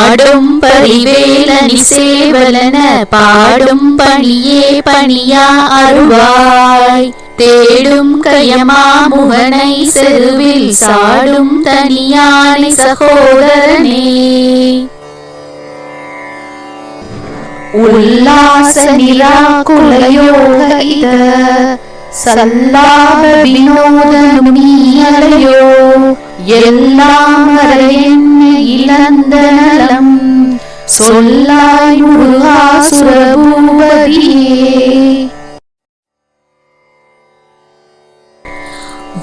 ஆடும் பரிவேலனி சேவலன பாடும் பணியே பணியா அருவாய் தேடும் கயமா முகனை செருவில் சாடும் தனியானை சகோதரனே உல்லாச நிராகுலயோக இத சல்லாப வினோதனும் நீயலையோ எல்லாம் என்ன இழந்த நலம் சொல்லாய் முருகாசுரபூபதியே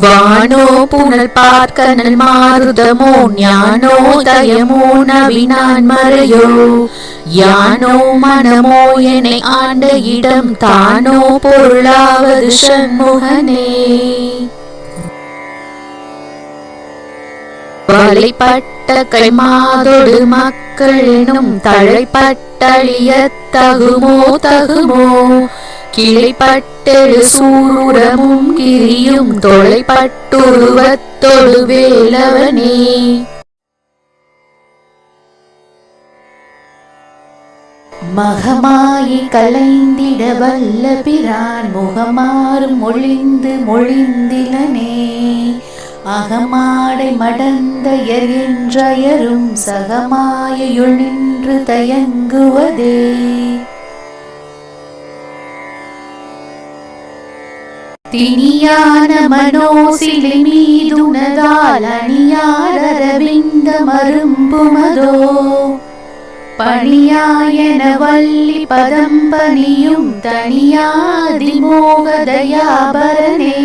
வானோ புனல் பார்க்கனல் மாருதமோ ஞானோ தயமோ நவினான் மறையோ யானோ மனமோ என்னை ஆண்ட இடம் தானோ பொருளாவது சண்முகனே வலைப்பட்ட கைமாதொடு மக்கள் எனும் தழைப்பட்டழிய தகுமோ தகுமோ கிளைப்பட்டெழு சூரமும் கிரியும் தொலைப்பட்டுருவத்தொடு வேலவனே மகமாயி கலைந்திட வல்ல பிரான் முகமாறும் மொழிந்து மொழிந்திலனே அகமாடை மடந்தையர் என்றயரும் சகமாயுள் நின்று தயங்குவதே தினியான மனோசிலை மீதுனதால் அணியாரவிந்த மரும்புமதோ பணியாயன வள்ளி பதம்பனியும் தனியாதிமோகதயாபரனே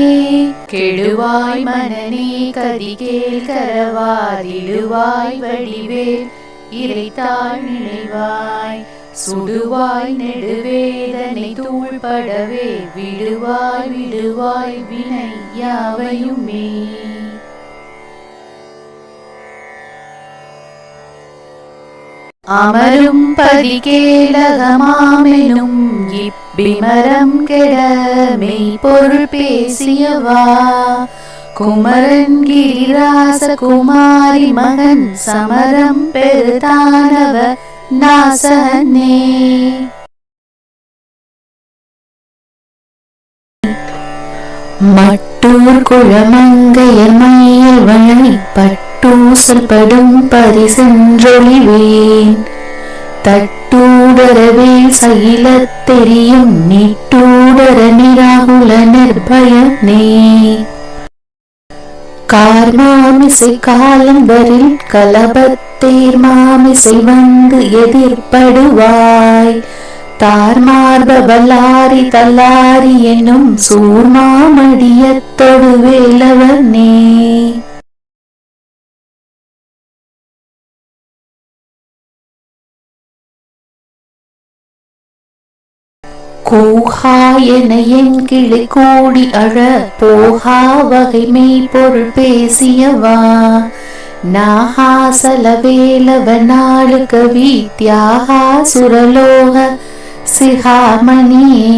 கெடுவாய் மனநே கதிகேல் கரவாதிடுவாய் வடிவேல் இறைத்தாள் நினைவாய் சுடுவாய் நெடுவேதனை தூள்படவே விடுவாய் விடுவாய் வினை யாவையுமே அமரும் பதிகேலகமாமெனும் இப்பிமரம் கெட மெய்ப்பொருள் பேசியவா குமரன் கிரிராச குமாரி மகன் சமரம் பெருதானவ நாசனே மட்டூர் குளமங்கையர் மையல் வழி பட்டூசல் படும் பரிசென்றொழிவேன் தட்டூடரவே சயிலத் தெரியும் நிட்டூடர நிராகுல நிர்பயனே கார்மாமிசை காலம்பரில் கலபத்தேர் மாமிசை வந்து எதிர்படுவாய் தார்மார்பலாரி தலாரி எனும் சூர்மாமடியத்தொடு வேலவனே கோஹாயன என் கிளை கூடி அழ போகா வகை மெய்ப்பொருள் பேசியவா நாகாசல வேலவ நாடு கவி தியாகா சுரலோக சிகாமணியே